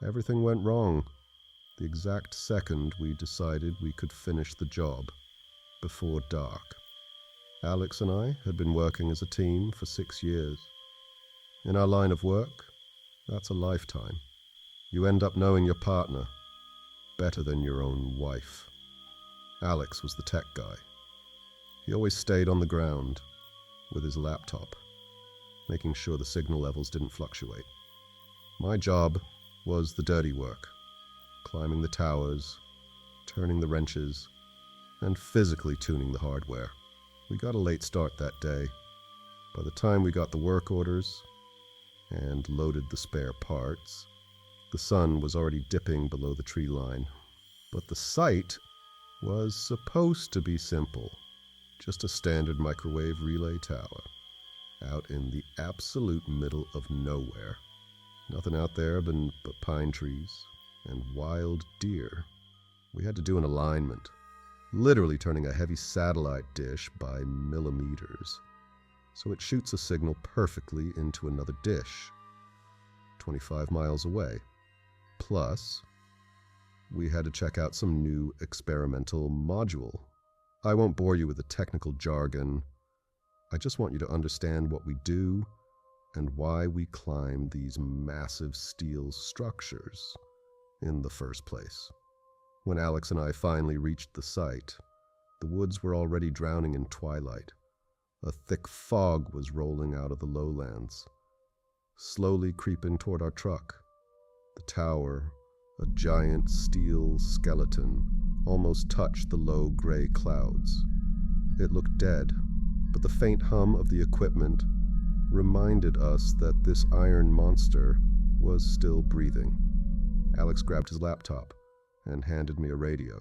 Everything went wrong the exact second we decided we could finish the job, before dark. Alex and I had been working as a team for 6 years. In our line of work, that's a lifetime. You end up knowing your partner better than your own wife. Alex was the tech guy. He always stayed on the ground with his laptop, making sure the signal levels didn't fluctuate. My job was the dirty work, climbing the towers, turning the wrenches, and physically tuning the hardware. We got a late start that day. By the time we got the work orders and loaded the spare parts, the sun was already dipping below the tree line. But the site was supposed to be simple, just a standard microwave relay tower, out in the absolute middle of nowhere. Nothing out there but pine trees and wild deer. We had to do an alignment, literally turning a heavy satellite dish by millimeters, so it shoots a signal perfectly into another dish, 25 miles away. Plus, we had to check out some new experimental module. I won't bore you with the technical jargon. I just want you to understand what we do and why we climb these massive steel structures in the first place. When Alex and I finally reached the site, the woods were already drowning in twilight. A thick fog was rolling out of the lowlands, slowly creeping toward our truck. The tower, a giant steel skeleton, almost touched the low gray clouds. It looked dead, but the faint hum of the equipment reminded us that this iron monster was still breathing. Alex grabbed his laptop and handed me a radio.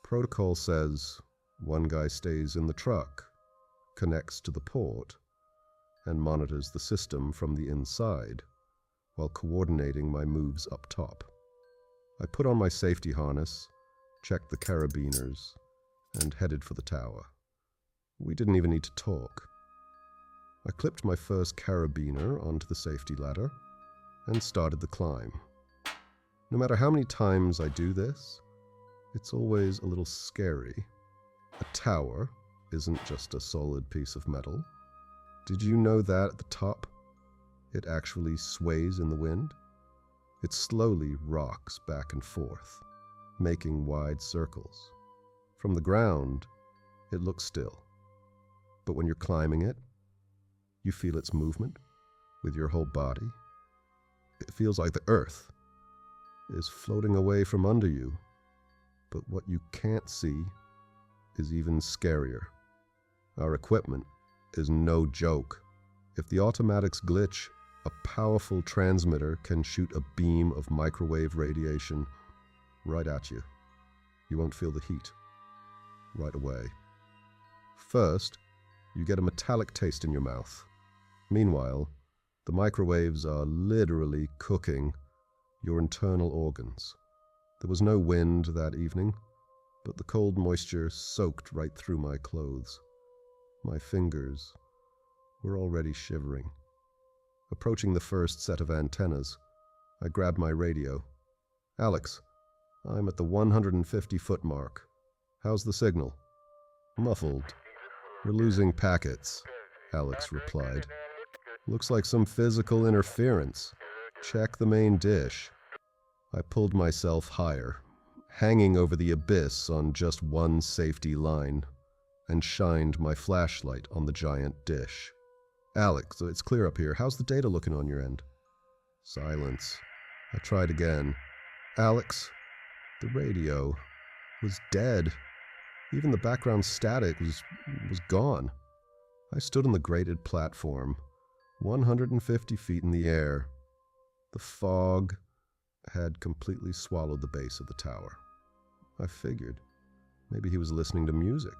Protocol says one guy stays in the truck, connects to the port, and monitors the system from the inside while coordinating my moves up top. I put on my safety harness, checked the carabiners, and headed for the tower. We didn't even need to talk. I clipped my first carabiner onto the safety ladder and started the climb. No matter how many times I do this, it's always a little scary. A tower isn't just a solid piece of metal. Did you know that at the top, it actually sways in the wind? It slowly rocks back and forth, making wide circles. From the ground, it looks still. But when you're climbing it, you feel its movement with your whole body. It feels like the earth is floating away from under you. But what you can't see is even scarier. Our equipment is no joke. If the automatics glitch, a powerful transmitter can shoot a beam of microwave radiation right at you. You won't feel the heat right away. First, you get a metallic taste in your mouth. Meanwhile, the microwaves are literally cooking your internal organs. There was no wind that evening, but the cold moisture soaked right through my clothes. My fingers were already shivering. Approaching the first set of antennas, I grabbed my radio. "Alex, I'm at the 150-foot mark. How's the signal?" "Muffled. We're losing packets," Alex replied. "Looks like some physical interference. Check the main dish." I pulled myself higher, hanging over the abyss on just one safety line, and shined my flashlight on the giant dish. "Alex, it's clear up here. How's the data looking on your end?" Silence. I tried again. "Alex, the radio was dead. Even the background static was gone." I stood on the graded platform, 150 feet in the air. The fog had completely swallowed the base of the tower. I figured maybe he was listening to music.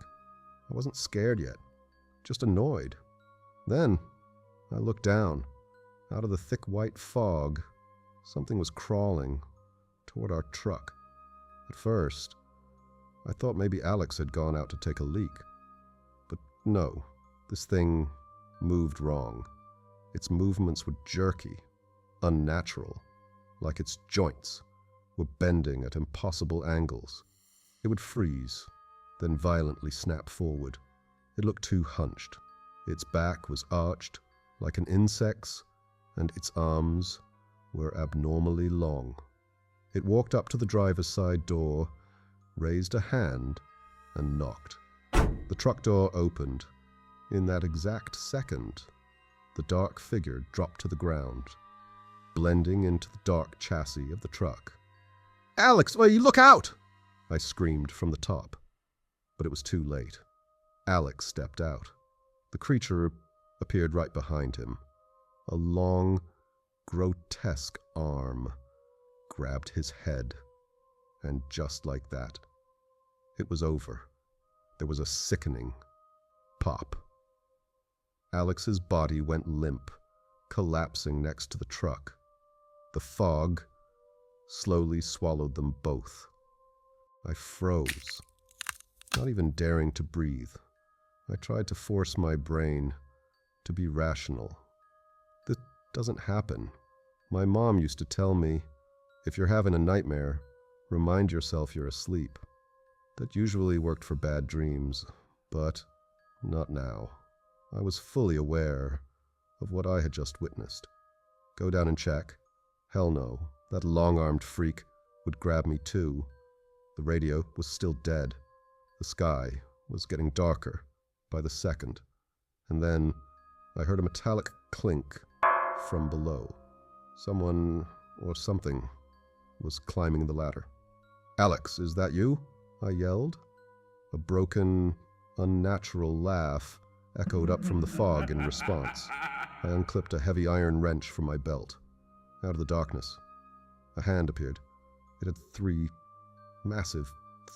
I wasn't scared yet, just annoyed. Then I looked down. Out of the thick white fog, something was crawling toward our truck. At first, I thought maybe Alex had gone out to take a leak. But no, this thing moved wrong. Its movements were jerky, unnatural. like its joints were bending at impossible angles. It would freeze, then violently snap forward. It looked too hunched. Its back was arched like an insect's, and its arms were abnormally long. It walked up to the driver's side door, raised a hand, and knocked. The truck door opened. In that exact second, the dark figure dropped to the ground, blending into the dark chassis of the truck. "Alex, you look out!" I screamed from the top, but it was too late. Alex stepped out. The creature appeared right behind him. A long, grotesque arm grabbed his head, and just like that, it was over. There was a sickening pop. Alex's body went limp, collapsing next to the truck. The fog slowly swallowed them both. I froze, not even daring to breathe. I tried to force my brain to be rational. This doesn't happen. My mom used to tell me, if you're having a nightmare, remind yourself you're asleep. That usually worked for bad dreams, but not now. I was fully aware of what I had just witnessed. Go down and check? Hell no. That long-armed freak would grab me too. The radio was still dead. The sky was getting darker by the second. And then I heard a metallic clink from below. Someone or something was climbing the ladder. "Alex, is that you?" I yelled. A broken, unnatural laugh echoed up from the fog in response. I unclipped a heavy iron wrench from my belt. Out of the darkness, a hand appeared. It had 3 massive,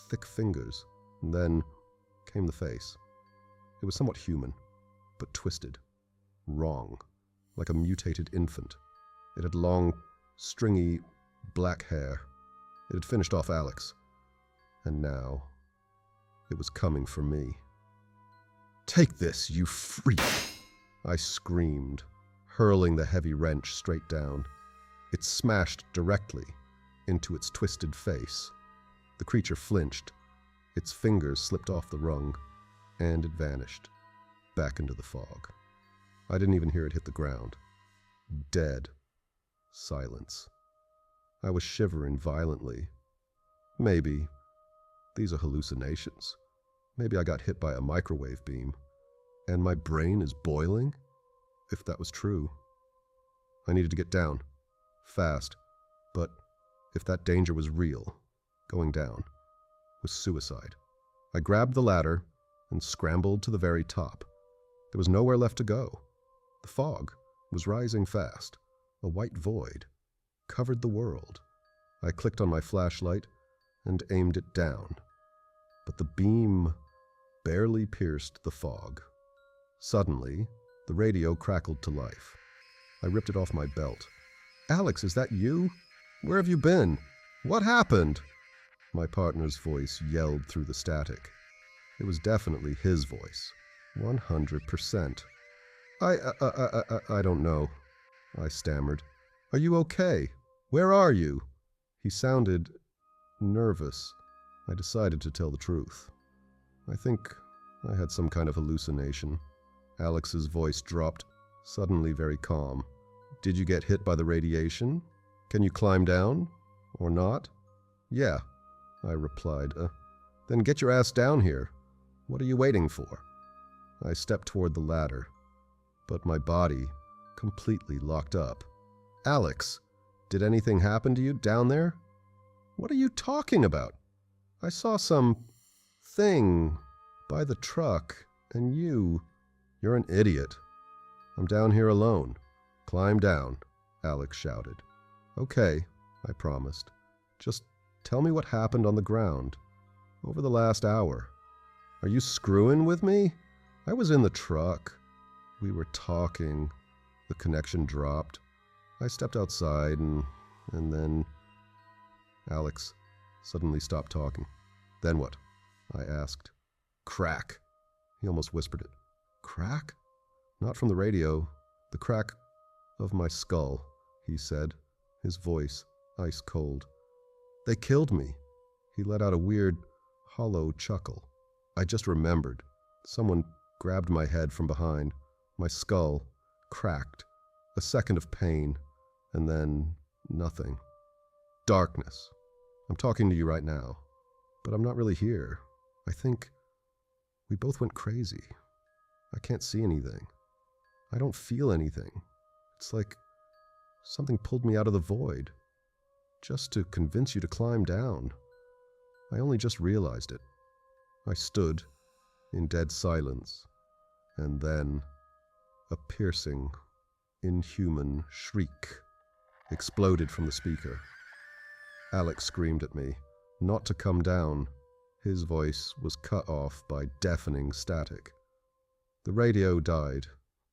thick fingers, and then came the face. It was somewhat human, but twisted, wrong, like a mutated infant. It had long, stringy, black hair. It had finished off Alex, and now it was coming for me. "Take this, you freak!" I screamed, hurling the heavy wrench straight down. It smashed directly into its twisted face. The creature flinched. Its fingers slipped off the rung, and it vanished, back into the fog. I didn't even hear it hit the ground. Dead silence. I was shivering violently. Maybe these are hallucinations. Maybe I got hit by a microwave beam, and my brain is boiling? If that was true, I needed to get down, fast. But if that danger was real, going down was suicide. I grabbed the ladder and scrambled to the very top. There was nowhere left to go. The fog was rising fast. A white void covered the world. I clicked on my flashlight and aimed it down, but the beam barely pierced the fog. Suddenly, the radio crackled to life. I ripped it off my belt. "Alex, is that you? Where have you been? What happened?" My partner's voice yelled through the static. It was definitely his voice. 100%. I don't know," I stammered. "Are you okay? Where are you?" He sounded nervous. I decided to tell the truth. "I think I had some kind of hallucination." Alex's voice dropped, suddenly very calm. "Did you get hit by the radiation? Can you climb down? Or not?" "Yeah," I replied. Then get your ass down here. What are you waiting for?" I stepped toward the ladder, but my body completely locked up. "Alex, did anything happen to you down there?" "What are you talking about? I saw some thing by the truck, and you're an idiot. I'm down here alone. Climb down," Alex shouted. "Okay," I promised. "Just tell me what happened on the ground over the last hour." "Are you screwing with me? I was in the truck. We were talking. The connection dropped. I stepped outside and then..." Alex suddenly stopped talking. "Then what?" I asked. "Crack." He almost whispered it. "Crack?" "Not from the radio. The crack of my skull," he said, his voice ice cold. They killed me. He let out a weird, hollow chuckle. I just remembered. Someone grabbed my head from behind. My skull cracked. A second of pain, and then nothing. Darkness. I'm talking to you right now, but I'm not really here. I think we both went crazy. I can't see anything. I don't feel anything. It's like something pulled me out of the void, just to convince you to climb down. I only just realized it. I stood in dead silence, and then a piercing, inhuman shriek exploded from the speaker. Alex screamed at me, not to come down. His voice was cut off by deafening static. The radio died.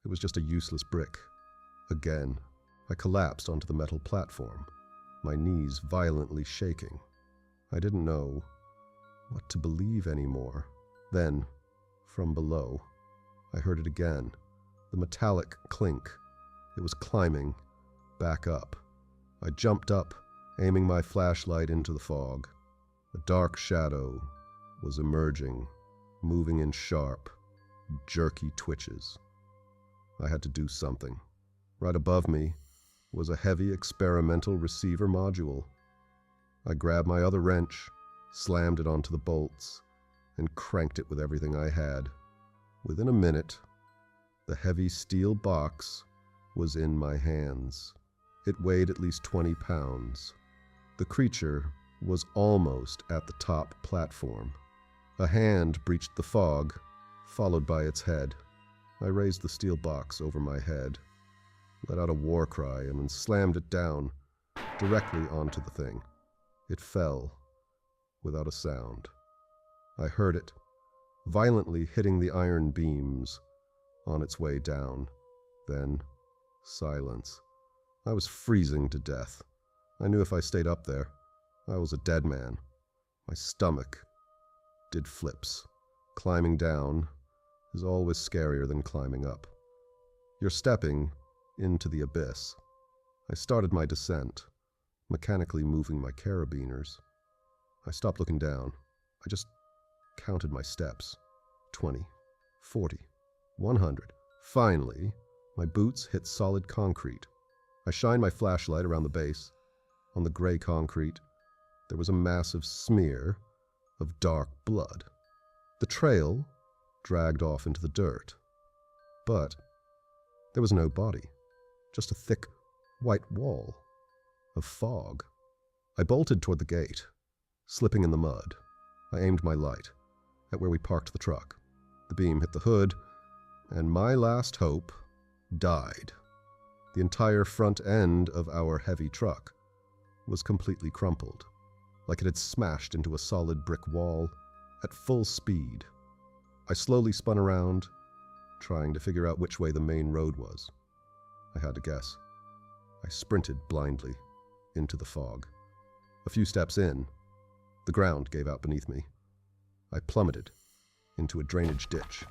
It was just a useless brick. Again, I collapsed onto the metal platform, my knees violently shaking. I didn't know what to believe anymore. Then, from below, I heard it again, the metallic clink. It was climbing back up. I jumped up, aiming my flashlight into the fog. A dark shadow was emerging, moving in sharp, jerky twitches. I had to do something. Right above me was a heavy experimental receiver module. I grabbed my other wrench, slammed it onto the bolts, and cranked it with everything I had. Within a minute, the heavy steel box was in my hands. It weighed at least 20 pounds. The creature was almost at the top platform. A hand breached the fog, followed by its head. I raised the steel box over my head, let out a war cry, and then slammed it down directly onto the thing. It fell without a sound. I heard it violently hitting the iron beams on its way down. Then silence. I was freezing to death. I knew if I stayed up there, I was a dead man. My stomach did flips. Climbing down is always scarier than climbing up. You're stepping into the abyss. I started my descent, mechanically moving my carabiners. I stopped looking down. I just counted my steps. 20, 40, 100. Finally, my boots hit solid concrete. I shined my flashlight around the base. On the gray concrete, there was a massive smear of dark blood. The trail dragged off into the dirt. But there was no body, just a thick white wall of fog. I bolted toward the gate, slipping in the mud. I aimed my light at where we parked the truck. The beam hit the hood, and my last hope died. The entire front end of our heavy truck was completely crumpled, like it had smashed into a solid brick wall at full speed. I slowly spun around, trying to figure out which way the main road was. I had to guess. I sprinted blindly into the fog. A few steps in, the ground gave out beneath me. I plummeted into a drainage ditch.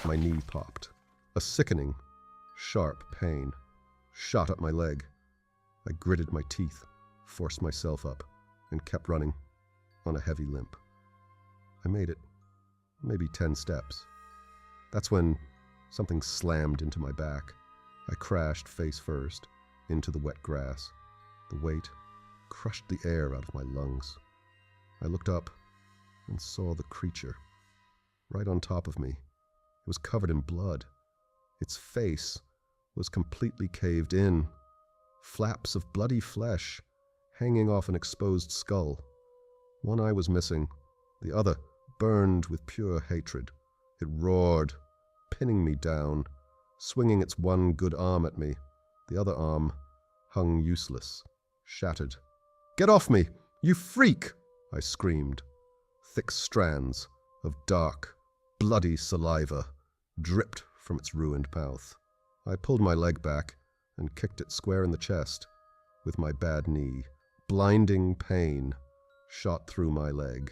My knee popped. A sickening, sharp pain shot up my leg. I gritted my teeth, forced myself up, and kept running on a heavy limp. I made it maybe 10 steps. That's when something slammed into my back. I crashed face first into the wet grass. The weight crushed the air out of my lungs. I looked up and saw the creature right on top of me. It was covered in blood. Its face was completely caved in, flaps of bloody flesh hanging off an exposed skull. One eye was missing, the other burned with pure hatred. It roared, pinning me down, swinging its one good arm at me. The other arm hung useless, shattered. "Get off me, you freak!" I screamed. Thick strands of dark, bloody saliva dripped from its ruined mouth. I pulled my leg back and kicked it square in the chest with my bad knee. Blinding pain shot through my leg.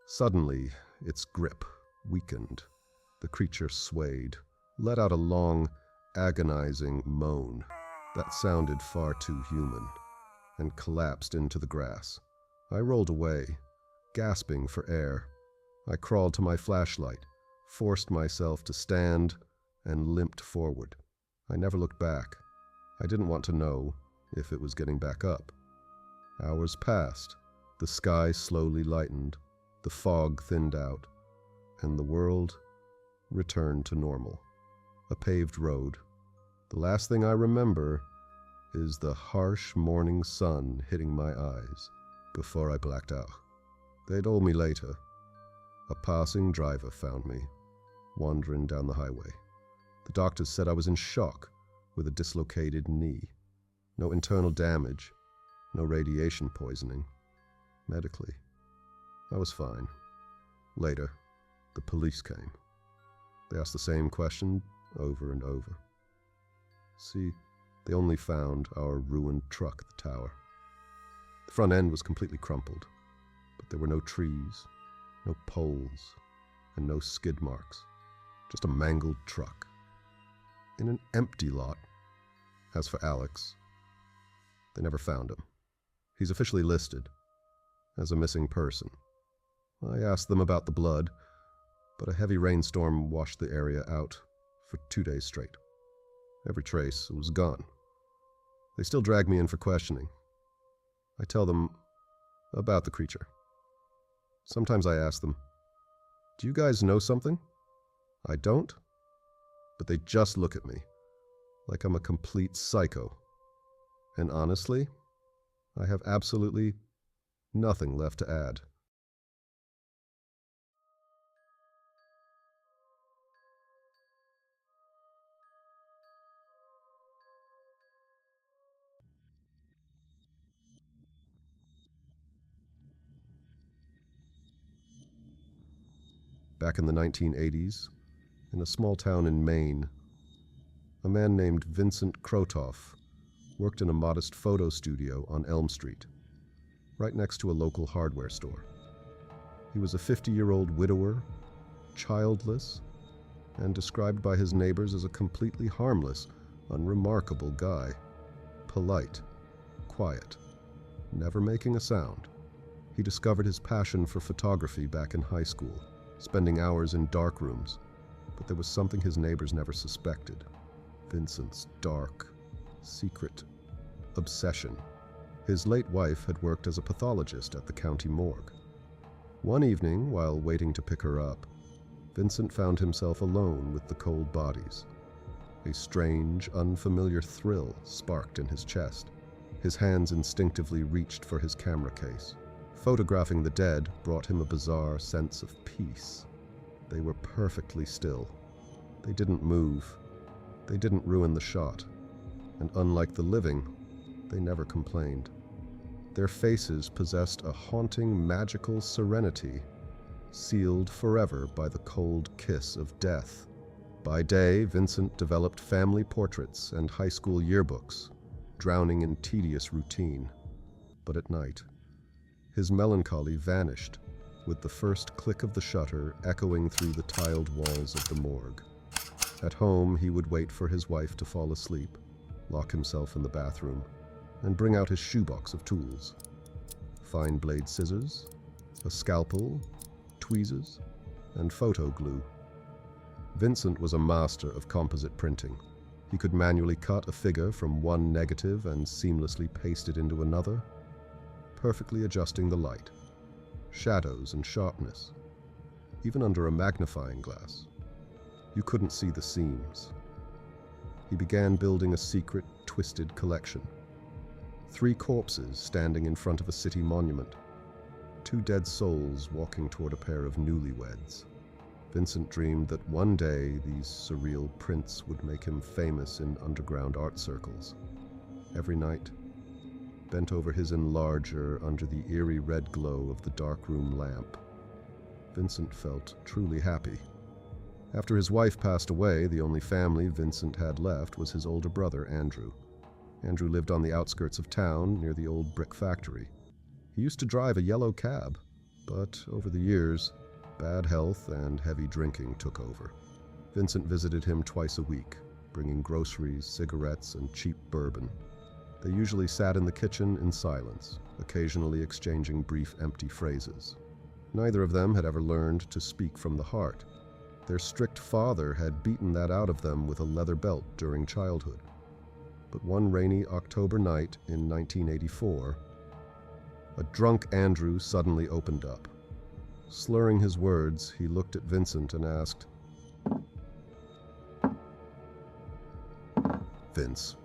Suddenly, its grip weakened. The creature swayed, let out a long, agonizing moan that sounded far too human. and collapsed into the grass. I rolled away, gasping for air. I crawled to my flashlight, forced myself to stand, and limped forward. I never looked back. I didn't want to know if it was getting back up. Hours passed. The sky slowly lightened, the fog thinned out, and the world returned to normal. A paved road. The last thing I remember is the harsh morning sun hitting my eyes before I blacked out. They told me later. A passing driver found me, wandering down the highway. The doctors said I was in shock with a dislocated knee. No internal damage, no radiation poisoning. Medically, I was fine. Later, the police came. They asked the same question over and over. See, they only found our ruined truck at the tower. The front end was completely crumpled, but there were no trees, no poles, and no skid marks. Just a mangled truck. In an empty lot. As for Alex, they never found him. He's officially listed as a missing person. I asked them about the blood, but a heavy rainstorm washed the area out for 2 days straight. Every trace was gone. They still drag me in for questioning. I tell them about the creature. Sometimes I ask them, "Do you guys know something?" I don't, but they just look at me like I'm a complete psycho. And honestly, I have absolutely nothing left to add. Back in the 1980s, in a small town in Maine, a man named Vincent Krotoff worked in a modest photo studio on Elm Street, right next to a local hardware store. He was a 50-year-old widower, childless, and described by his neighbors as a completely harmless, unremarkable guy. Polite, quiet, never making a sound. He discovered his passion for photography back in high school, spending hours in dark rooms, but there was something his neighbors never suspected. Vincent's dark, secret obsession. His late wife had worked as a pathologist at the county morgue. One evening, while waiting to pick her up, Vincent found himself alone with the cold bodies. A strange, unfamiliar thrill sparked in his chest. His hands instinctively reached for his camera case. Photographing the dead brought him a bizarre sense of peace. They were perfectly still. They didn't move. They didn't ruin the shot. And unlike the living, they never complained. Their faces possessed a haunting, magical serenity, sealed forever by the cold kiss of death. By day, Vincent developed family portraits and high school yearbooks, drowning in tedious routine. But at night, his melancholy vanished with the first click of the shutter echoing through the tiled walls of the morgue. At home, he would wait for his wife to fall asleep, lock himself in the bathroom, and bring out his shoebox of tools. Fine blade scissors, a scalpel, tweezers, and photo glue. Vincent was a master of composite printing. He could manually cut a figure from one negative and seamlessly paste it into another, perfectly adjusting the light, shadows, and sharpness. Even under a magnifying glass, you couldn't see the seams. He began building a secret, twisted collection. 3 corpses standing in front of a city monument. 2 dead souls walking toward a pair of newlyweds. Vincent dreamed that one day these surreal prints would make him famous in underground art circles. Every night, bent over his enlarger under the eerie red glow of the darkroom lamp, Vincent felt truly happy. After his wife passed away, the only family Vincent had left was his older brother, Andrew. Andrew lived on the outskirts of town, near the old brick factory. He used to drive a yellow cab, but over the years, bad health and heavy drinking took over. Vincent visited him twice a week, bringing groceries, cigarettes, and cheap bourbon. They usually sat in the kitchen in silence, occasionally exchanging brief empty phrases. Neither of them had ever learned to speak from the heart. Their strict father had beaten that out of them with a leather belt during childhood. But one rainy October night in 1984, a drunk Andrew suddenly opened up. Slurring his words, he looked at Vincent and asked, "Vince,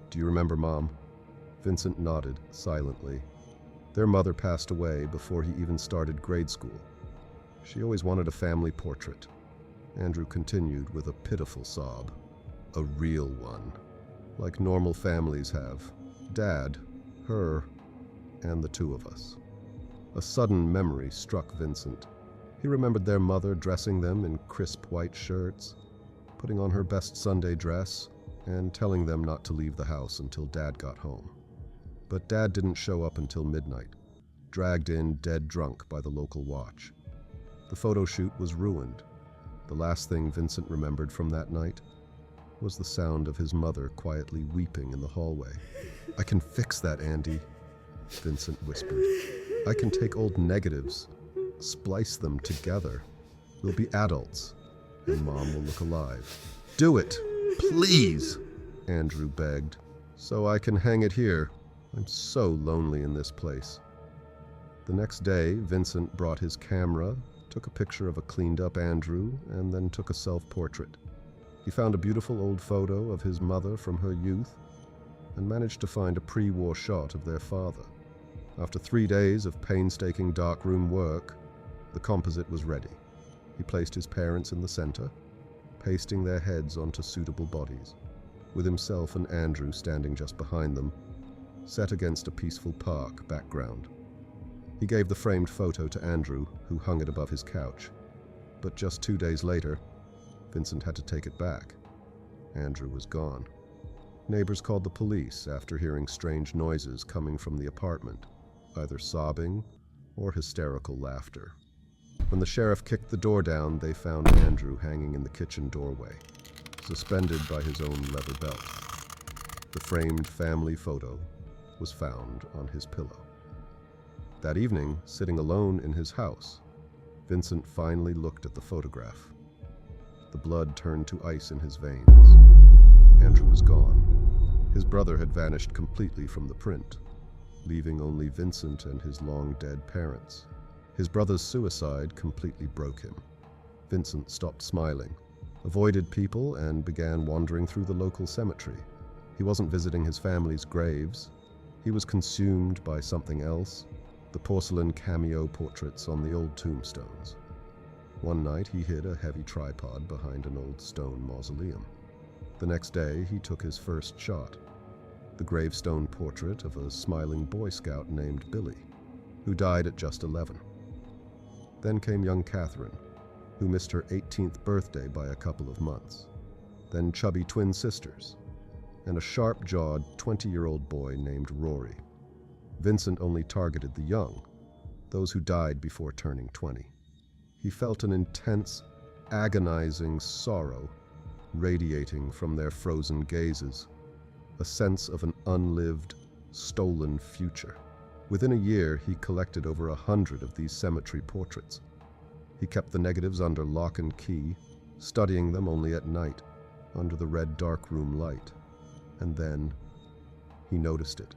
do you remember Mom?" Vincent nodded silently. Their mother passed away before he even started grade school. She always wanted a family portrait. Andrew continued with a pitiful sob. A real one, like normal families have. Dad, her, and the two of us. A sudden memory struck Vincent. He remembered their mother dressing them in crisp white shirts, putting on her best Sunday dress, and telling them not to leave the house until Dad got home. But Dad didn't show up until midnight, dragged in dead drunk by the local watch. The photo shoot was ruined. The last thing Vincent remembered from that night was the sound of his mother quietly weeping in the hallway. "I can fix that, Andy," Vincent whispered. "I can take old negatives, splice them together. We'll be adults, and Mom will look alive." "Do it, please," Andrew begged, "so I can hang it here. I'm so lonely in this place." The next day, Vincent brought his camera, took a picture of a cleaned-up Andrew, and then took a self-portrait. He found a beautiful old photo of his mother from her youth and managed to find a pre-war shot of their father. After 3 days of painstaking darkroom work, the composite was ready. He placed his parents in the center, pasting their heads onto suitable bodies, with himself and Andrew standing just behind them, set against a peaceful park background. He gave the framed photo to Andrew, who hung it above his couch. But just 2 days later, Vincent had to take it back. Andrew was gone. Neighbors called the police after hearing strange noises coming from the apartment, either sobbing or hysterical laughter. When the sheriff kicked the door down, they found Andrew hanging in the kitchen doorway, suspended by his own leather belt. The framed family photo was found on his pillow. That evening, sitting alone in his house, Vincent finally looked at the photograph. The blood turned to ice in his veins. Andrew was gone. His brother had vanished completely from the print, leaving only Vincent and his long-dead parents. His brother's suicide completely broke him. Vincent stopped smiling, avoided people, and began wandering through the local cemetery. He wasn't visiting his family's graves. He was consumed by something else, the porcelain cameo portraits on the old tombstones. One night he hid a heavy tripod behind an old stone mausoleum. The next day he took his first shot, the gravestone portrait of a smiling Boy Scout named Billy, who died at just 11. Then came young Catherine, who missed her 18th birthday by a couple of months. Then chubby twin sisters, and a sharp-jawed 20-year-old boy named Rory. Vincent only targeted the young, those who died before turning 20. He felt an intense, agonizing sorrow radiating from their frozen gazes, a sense of an unlived, stolen future. Within a year, he collected over 100 of these cemetery portraits. He kept the negatives under lock and key, studying them only at night, under the red darkroom light. And then he noticed it.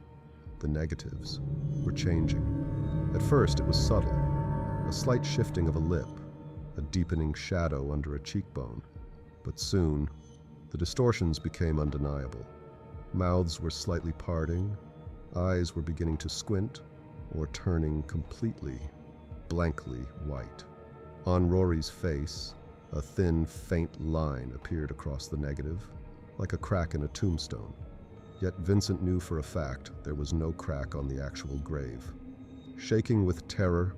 The negatives were changing. At first, it was subtle, a slight shifting of a lip, a deepening shadow under a cheekbone. But soon, the distortions became undeniable. Mouths were slightly parting, eyes were beginning to squint, or turning completely, blankly white. On Rory's face, a thin, faint line appeared across the negative, like a crack in a tombstone. Yet Vincent knew for a fact there was no crack on the actual grave. Shaking with terror,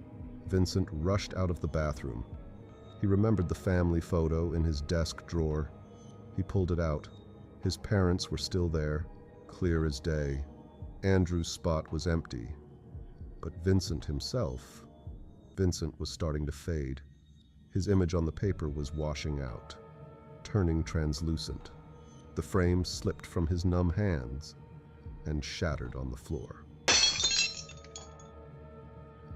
Vincent rushed out of the bathroom. He remembered the family photo in his desk drawer. He pulled it out. His parents were still there, clear as day. Andrew's spot was empty. But Vincent himself, Vincent was starting to fade. His image on the paper was washing out, turning translucent. The frame slipped from his numb hands, and shattered on the floor.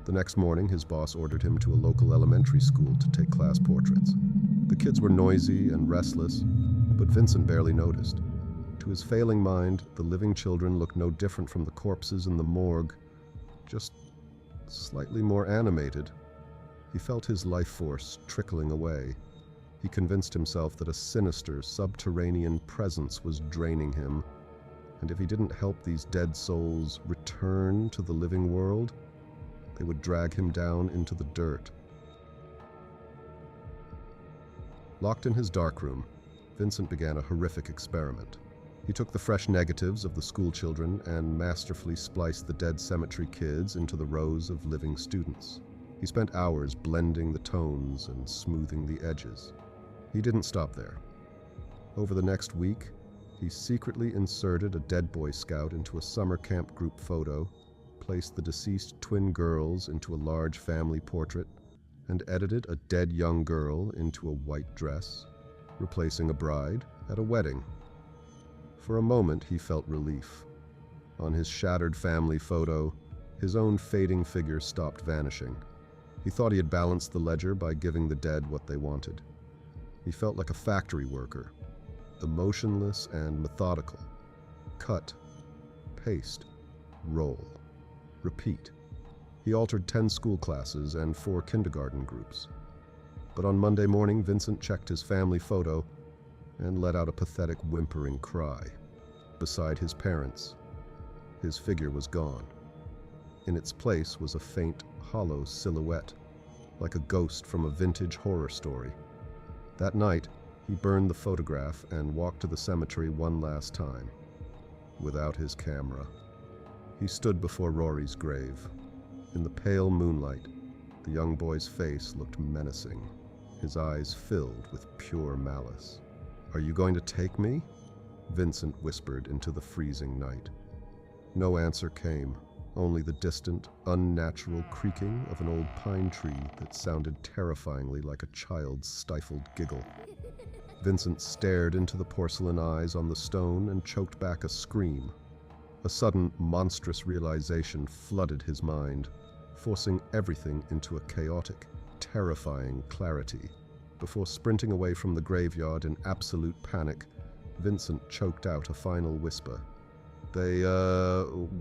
The next morning, his boss ordered him to a local elementary school to take class portraits. The kids were noisy and restless, but Vincent barely noticed. To his failing mind, the living children looked no different from the corpses in the morgue, just slightly more animated. He felt his life force trickling away. He convinced himself that a sinister, subterranean presence was draining him, and if he didn't help these dead souls return to the living world, they would drag him down into the dirt. Locked in his darkroom, Vincent began a horrific experiment. He took the fresh negatives of the school children and masterfully spliced the dead cemetery kids into the rows of living students. He spent hours blending the tones and smoothing the edges. He didn't stop there. Over the next week, he secretly inserted a dead Boy Scout into a summer camp group photo, placed the deceased twin girls into a large family portrait, and edited a dead young girl into a white dress, replacing a bride at a wedding. For a moment, he felt relief. On his shattered family photo, his own fading figure stopped vanishing. He thought he had balanced the ledger by giving the dead what they wanted. He felt like a factory worker, emotionless and methodical. Cut, paste, roll, repeat. He altered 10 school classes and 4 kindergarten groups. But on Monday morning, Vincent checked his family photo and let out a pathetic whimpering cry. Beside his parents, his figure was gone. In its place was a faint, hollow silhouette, like a ghost from a vintage horror story. That night, he burned the photograph and walked to the cemetery one last time. Without his camera, he stood before Rory's grave. In the pale moonlight, the young boy's face looked menacing, his eyes filled with pure malice. "Are you going to take me?" Vincent whispered into the freezing night. No answer came, only the distant, unnatural creaking of an old pine tree that sounded terrifyingly like a child's stifled giggle. Vincent stared into the porcelain eyes on the stone and choked back a scream. A sudden, monstrous realization flooded his mind, forcing everything into a chaotic, terrifying clarity. Before sprinting away from the graveyard in absolute panic, Vincent choked out a final whisper. They,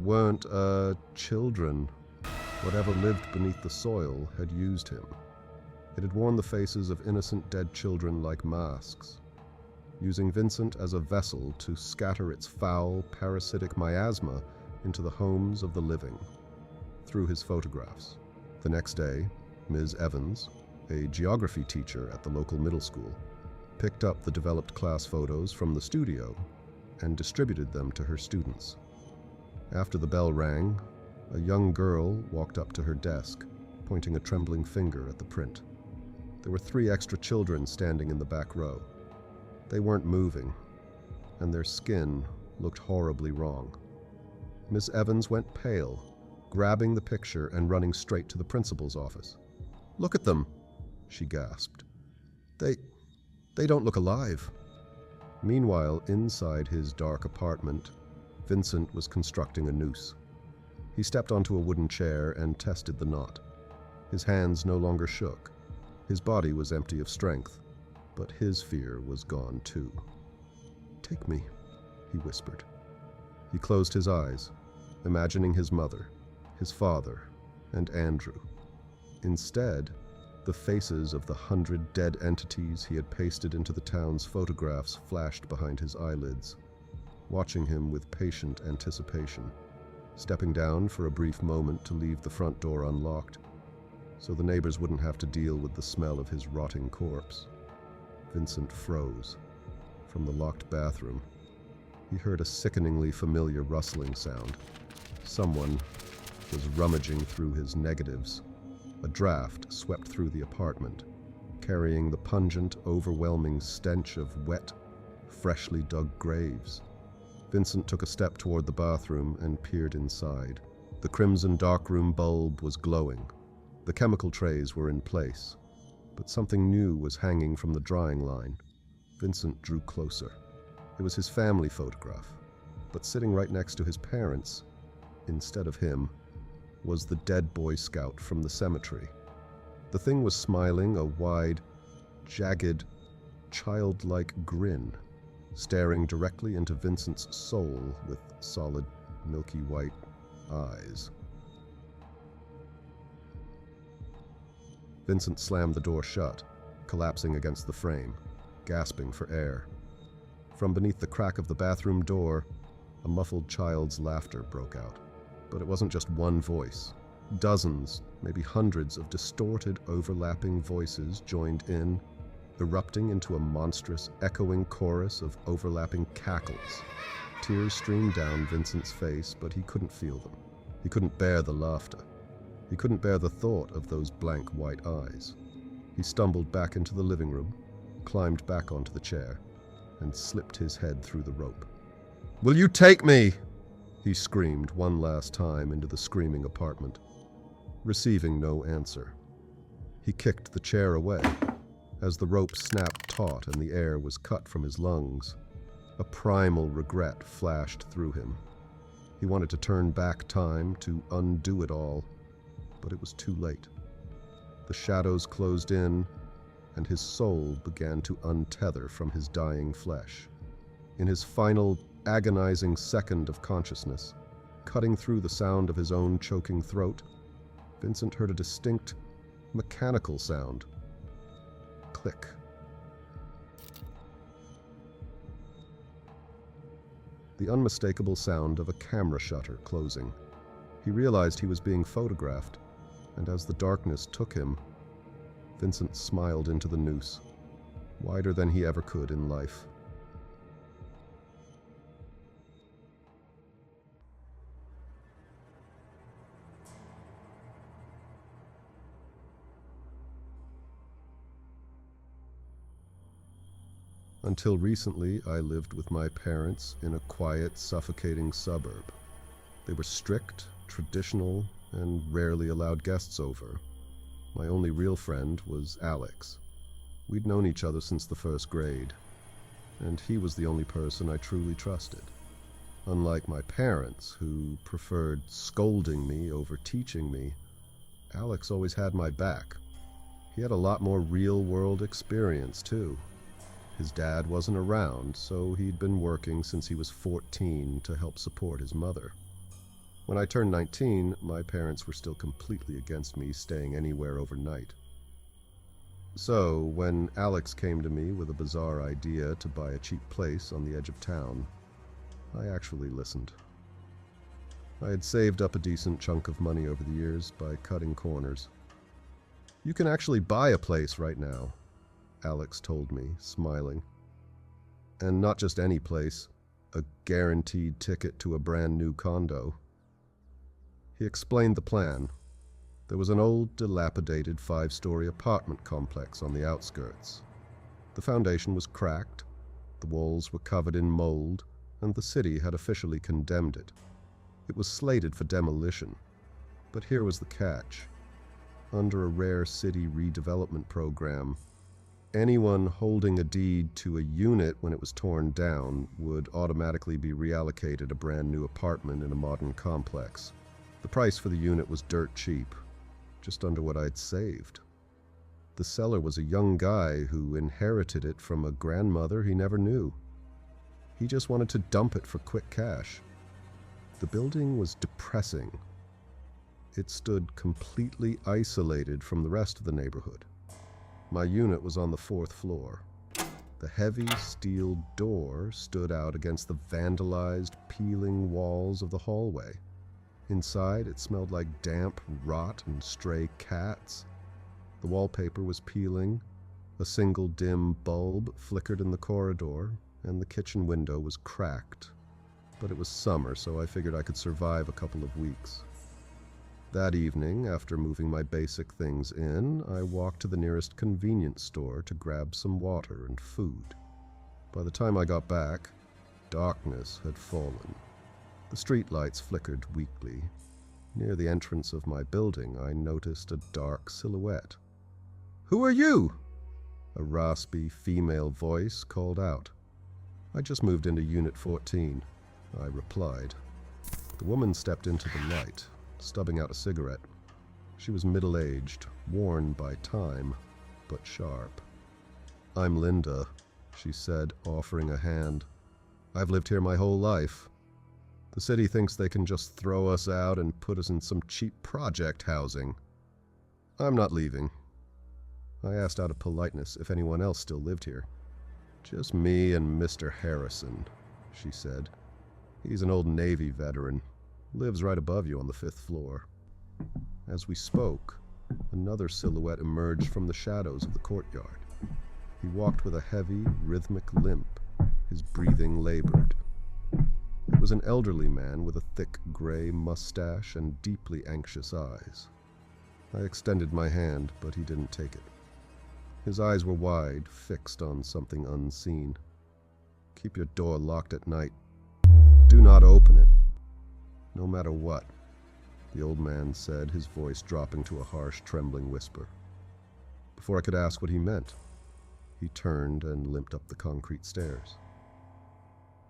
weren't, children. Whatever lived beneath the soil had used him. It had worn the faces of innocent dead children like masks, using Vincent as a vessel to scatter its foul, parasitic miasma into the homes of the living, through his photographs. The next day, Ms. Evans, a geography teacher at the local middle school, picked up the developed class photos from the studio and distributed them to her students. After the bell rang, a young girl walked up to her desk, pointing a trembling finger at the print. There were 3 extra children standing in the back row. They weren't moving, and their skin looked horribly wrong. Miss Evans went pale, grabbing the picture and running straight to the principal's office. "Look at them," she gasped. They don't look alive." Meanwhile, inside his dark apartment, Vincent was constructing a noose. He stepped onto a wooden chair and tested the knot. His hands no longer shook. His body was empty of strength, but his fear was gone too. "Take me," he whispered. He closed his eyes, imagining his mother, his father, and Andrew. Instead, the faces of the 100 dead entities he had pasted into the town's photographs flashed behind his eyelids, watching him with patient anticipation, stepping down for a brief moment to leave the front door unlocked, so the neighbors wouldn't have to deal with the smell of his rotting corpse. Vincent froze. From the locked bathroom, he heard a sickeningly familiar rustling sound. Someone was rummaging through his negatives. A draft swept through the apartment, carrying the pungent, overwhelming stench of wet, freshly dug graves. Vincent took a step toward the bathroom and peered inside. The crimson darkroom bulb was glowing. The chemical trays were in place, but something new was hanging from the drying line. Vincent drew closer. It was his family photograph, But sitting right next to his parents, instead of him, was the dead Boy Scout from the cemetery. The thing was smiling a wide, jagged, childlike grin, staring directly into Vincent's soul with solid, milky white eyes. Vincent slammed the door shut, collapsing against the frame, gasping for air. From beneath the crack of the bathroom door, a muffled child's laughter broke out. But it wasn't just one voice. Dozens, maybe hundreds of distorted, overlapping voices joined in, erupting into a monstrous, echoing chorus of overlapping cackles. Tears streamed down Vincent's face, but he couldn't feel them. He couldn't bear the laughter. He couldn't bear the thought of those blank white eyes. He stumbled back into the living room, climbed back onto the chair, and slipped his head through the rope. "Will you take me?" he screamed one last time into the screaming apartment. Receiving no answer, he kicked the chair away. As the rope snapped taut and the air was cut from his lungs, a primal regret flashed through him. He wanted to turn back time, to undo it all, but it was too late. The shadows closed in, and his soul began to untether from his dying flesh. In his final, agonizing second of consciousness, cutting through the sound of his own choking throat, Vincent heard a distinct, mechanical sound. Click. The unmistakable sound of a camera shutter closing. He realized he was being photographed, and as the darkness took him, Vincent smiled into the noose, wider than he ever could in life. Until recently, I lived with my parents in a quiet, suffocating suburb. They were strict, traditional, and rarely allowed guests over. My only real friend was Alex. We'd known each other since the first grade, and he was the only person I truly trusted. Unlike my parents, who preferred scolding me over teaching me, Alex always had my back. He had a lot more real-world experience, too. His dad wasn't around, so he'd been working since he was 14 to help support his mother. When I turned 19, my parents were still completely against me staying anywhere overnight. So, when Alex came to me with a bizarre idea to buy a cheap place on the edge of town, I actually listened. I had saved up a decent chunk of money over the years by cutting corners. "You can actually buy a place right now," Alex told me, smiling. "And not just any place, a guaranteed ticket to a brand new condo." He explained the plan. There was an old, dilapidated 5-story apartment complex on the outskirts. The foundation was cracked, the walls were covered in mold, and the city had officially condemned it. It was slated for demolition. But here was the catch. Under a rare city redevelopment program, anyone holding a deed to a unit when it was torn down would automatically be reallocated a brand new apartment in a modern complex. The price for the unit was dirt cheap, just under what I'd saved. The seller was a young guy who inherited it from a grandmother he never knew. He just wanted to dump it for quick cash. The building was depressing. It stood completely isolated from the rest of the neighborhood. My unit was on the 4th floor. The heavy steel door stood out against the vandalized, peeling walls of the hallway. Inside, it smelled like damp rot and stray cats. The wallpaper was peeling, a single dim bulb flickered in the corridor, and the kitchen window was cracked. But it was summer, so I figured I could survive a couple of weeks. That evening, after moving my basic things in, I walked to the nearest convenience store to grab some water and food. By the time I got back, darkness had fallen. The streetlights flickered weakly. Near the entrance of my building, I noticed a dark silhouette. "Who are you?" A raspy female voice called out. I just moved into Unit 14. I replied. The woman stepped into the light, stubbing out a cigarette. She was middle-aged, worn by time, but sharp. "I'm Linda," she said, offering a hand. "I've lived here my whole life. The city thinks they can just throw us out and put us in some cheap project housing. I'm not leaving." I asked out of politeness if anyone else still lived here. "Just me and Mr. Harrison," she said. "He's an old Navy veteran. Lives right above you on the 5th floor." As we spoke, another silhouette emerged from the shadows of the courtyard. He walked with a heavy, rhythmic limp, his breathing labored. It was an elderly man with a thick gray mustache and deeply anxious eyes. I extended my hand, but he didn't take it. His eyes were wide, fixed on something unseen. "Keep your door locked at night. Do not open it. No matter what," the old man said, his voice dropping to a harsh, trembling whisper. Before I could ask what he meant, he turned and limped up the concrete stairs.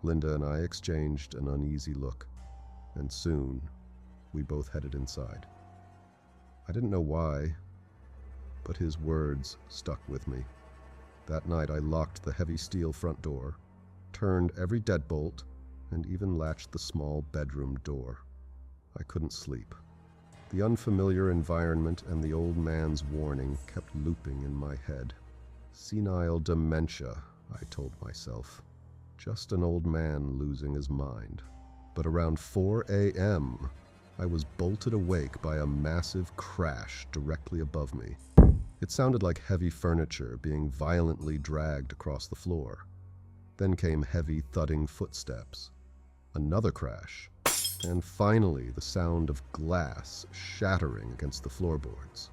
Linda and I exchanged an uneasy look, and soon we both headed inside. I didn't know why, but his words stuck with me. That night I locked the heavy steel front door, turned every deadbolt, and even latched the small bedroom door. I couldn't sleep. The unfamiliar environment and the old man's warning kept looping in my head. Senile dementia, I told myself. Just an old man losing his mind. But around 4 a.m., I was bolted awake by a massive crash directly above me. It sounded like heavy furniture being violently dragged across the floor. Then came heavy, thudding footsteps. Another crash. And finally, the sound of glass shattering against the floorboards.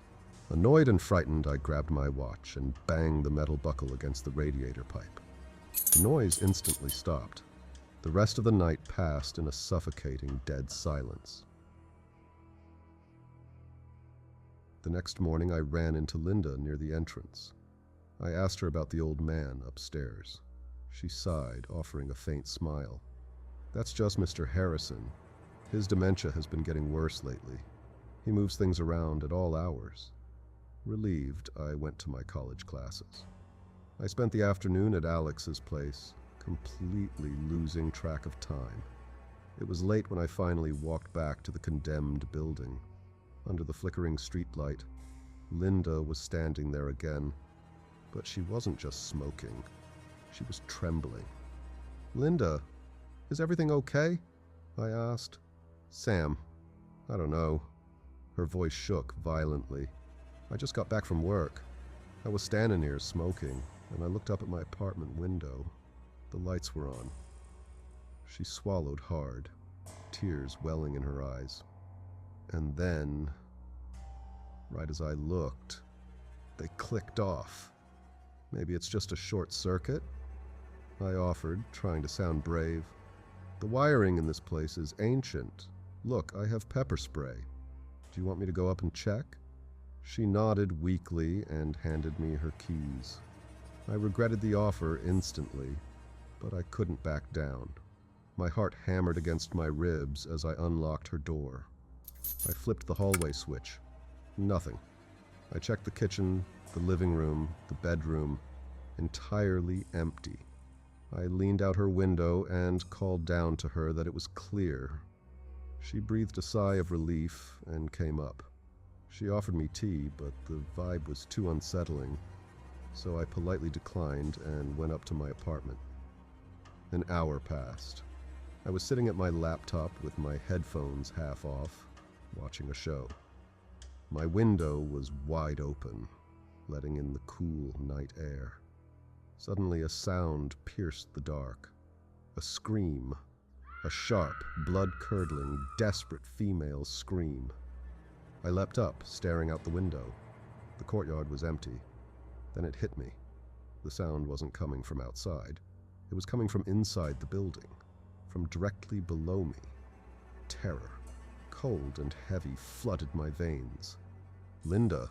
Annoyed and frightened, I grabbed my watch and banged the metal buckle against the radiator pipe. The noise instantly stopped. The rest of the night passed in a suffocating, dead silence. The next morning, I ran into Linda near the entrance. I asked her about the old man upstairs. She sighed, offering a faint smile. "That's just Mr. Harrison. His dementia has been getting worse lately. He moves things around at all hours." Relieved, I went to my college classes. I spent the afternoon at Alex's place, completely losing track of time. It was late when I finally walked back to the condemned building. Under the flickering streetlight, Linda was standing there again, but she wasn't just smoking. She was trembling. "Linda, is everything okay?" I asked. "Sam, I don't know." Her voice shook violently. "I just got back from work. I was standing here smoking, and I looked up at my apartment window. The lights were on." She swallowed hard, tears welling in her eyes. And then, right as I looked, they clicked off. "Maybe it's just a short circuit?" I offered, trying to sound brave. "The wiring in this place is ancient. Look, I have pepper spray. Do you want me to go up and check?" She nodded weakly and handed me her keys. I regretted the offer instantly, but I couldn't back down. My heart hammered against my ribs as I unlocked her door. I flipped the hallway switch. Nothing. I checked the kitchen, the living room, the bedroom, entirely empty. I leaned out her window and called down to her that it was clear. She breathed a sigh of relief and came up. She offered me tea, but the vibe was too unsettling, so I politely declined and went up to my apartment. An hour passed. I was sitting at my laptop with my headphones half off, watching a show. My window was wide open, letting in the cool night air. Suddenly a sound pierced the dark. A scream. A sharp, blood-curdling, desperate female scream. I leapt up, staring out the window. The courtyard was empty. Then it hit me. The sound wasn't coming from outside. It was coming from inside the building, from directly below me. Terror, cold and heavy, flooded my veins. "Linda!"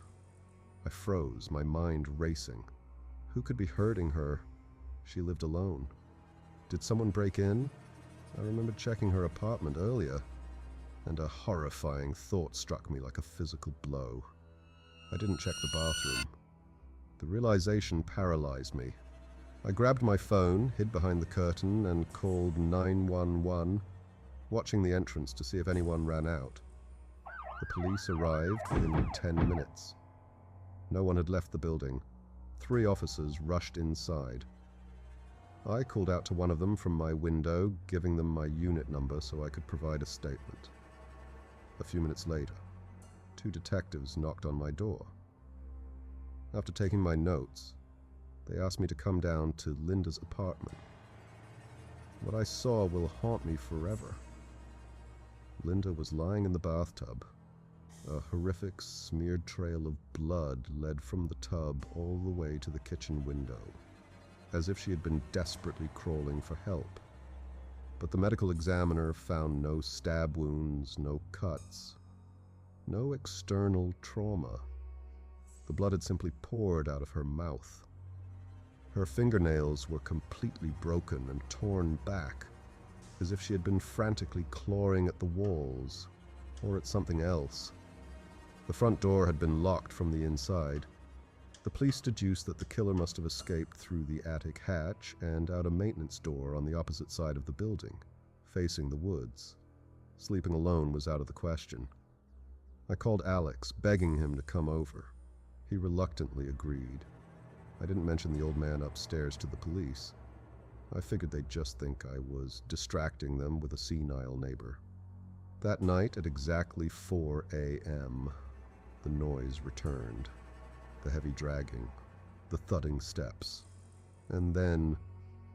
I froze, my mind racing. Who could be hurting her? She lived alone. Did someone break in? I remembered checking her apartment earlier, and a horrifying thought struck me like a physical blow. I didn't check the bathroom. The realization paralyzed me. I grabbed my phone, hid behind the curtain, and called 911, watching the entrance to see if anyone ran out. The police arrived within 10 minutes. No one had left the building. 3 officers rushed inside. I called out to one of them from my window, giving them my unit number so I could provide a statement. A few minutes later, 2 detectives knocked on my door. After taking my notes, they asked me to come down to Linda's apartment. What I saw will haunt me forever. Linda was lying in the bathtub. A horrific smeared trail of blood led from the tub all the way to the kitchen window, as if she had been desperately crawling for help. But the medical examiner found no stab wounds, no cuts, no external trauma. The blood had simply poured out of her mouth. Her fingernails were completely broken and torn back, as if she had been frantically clawing at the walls, or at something else. The front door had been locked from the inside. The police deduced that the killer must have escaped through the attic hatch and out a maintenance door on the opposite side of the building, facing the woods. Sleeping alone was out of the question. I called Alex, begging him to come over. He reluctantly agreed. I didn't mention the old man upstairs to the police. I figured they'd just think I was distracting them with a senile neighbor. That night at exactly 4 a.m., the noise returned. The heavy dragging, the thudding steps, and then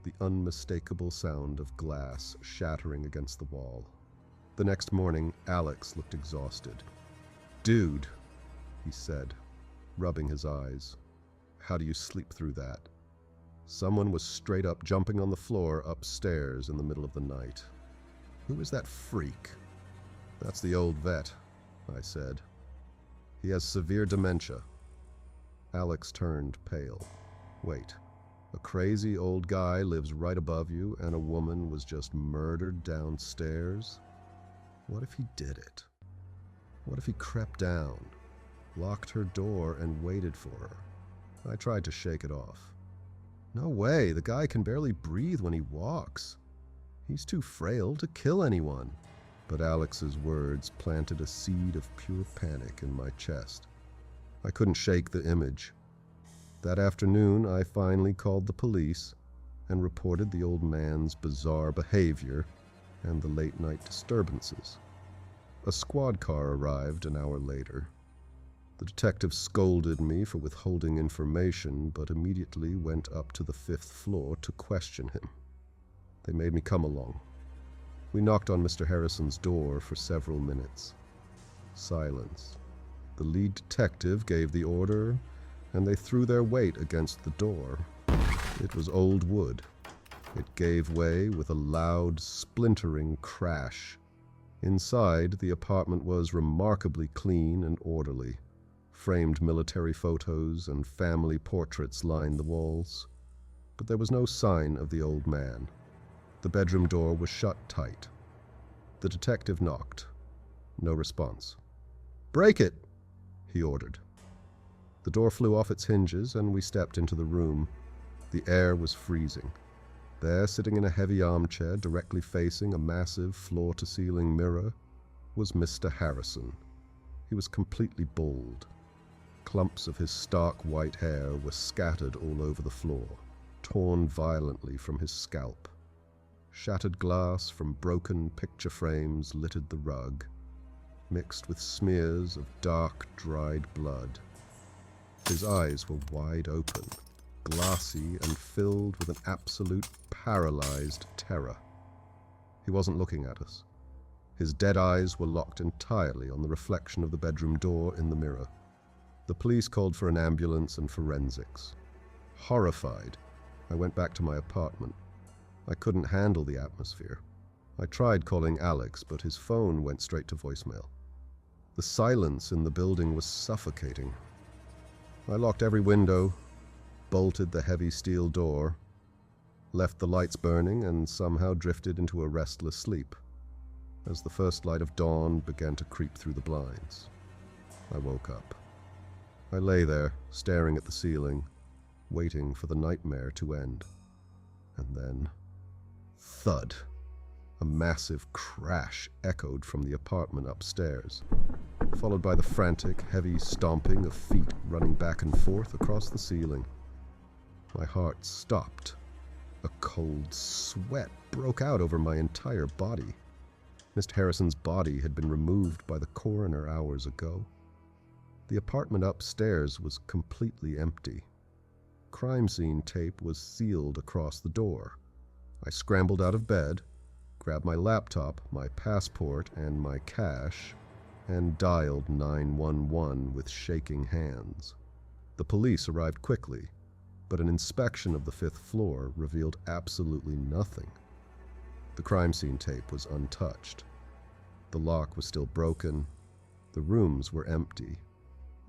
the unmistakable sound of glass shattering against the wall. The next morning, Alex looked exhausted. "Dude," he said, rubbing his eyes, "how do you sleep through that?" Someone was straight up jumping on the floor upstairs in the middle of the night. "Who is that freak?" "That's the old vet," I said. "He has severe dementia." Alex turned pale. "Wait, a crazy old guy lives right above you and a woman was just murdered downstairs? What if he did it? What if he crept down, locked her door, and waited for her?" I tried to shake it off. "No way, the guy can barely breathe when he walks. He's too frail to kill anyone." But Alex's words planted a seed of pure panic in my chest. I couldn't shake the image. That afternoon, I finally called the police and reported the old man's bizarre behavior and the late-night disturbances. A squad car arrived an hour later. The detective scolded me for withholding information, but immediately went up to the 5th floor to question him. They made me come along. We knocked on Mr. Harrison's door for several minutes. Silence. The lead detective gave the order, and they threw their weight against the door. It was old wood. It gave way with a loud, splintering crash. Inside, the apartment was remarkably clean and orderly. Framed military photos and family portraits lined the walls. But there was no sign of the old man. The bedroom door was shut tight. The detective knocked. No response. "Break it!" he ordered. The door flew off its hinges and we stepped into the room. The air was freezing. There, sitting in a heavy armchair directly facing a massive floor-to-ceiling mirror, was Mr. Harrison. He was completely bald. Clumps of his stark white hair were scattered all over the floor, torn violently from his scalp. Shattered glass from broken picture frames littered the rug, mixed with smears of dark, dried blood. His eyes were wide open, glassy and filled with an absolute paralyzed terror. He wasn't looking at us. His dead eyes were locked entirely on the reflection of the bedroom door in the mirror. The police called for an ambulance and forensics. Horrified, I went back to my apartment. I couldn't handle the atmosphere. I tried calling Alex, but his phone went straight to voicemail. The silence in the building was suffocating. I locked every window, bolted the heavy steel door. left the lights burning, and somehow drifted into a restless sleep as the first light of dawn began to creep through the blinds. I woke up. I lay there, staring at the ceiling, waiting for the nightmare to end. And then, thud! A massive crash echoed from the apartment upstairs, followed by the frantic, heavy stomping of feet running back and forth across the ceiling. My heart stopped. A cold sweat broke out over my entire body. Mr. Harrison's body had been removed by the coroner hours ago. The apartment upstairs was completely empty. Crime scene tape was sealed across the door. I scrambled out of bed, grabbed my laptop, my passport, and my cash, and dialed 911 with shaking hands. The police arrived quickly, but an inspection of the 5th floor revealed absolutely nothing. The crime scene tape was untouched. The lock was still broken. The rooms were empty.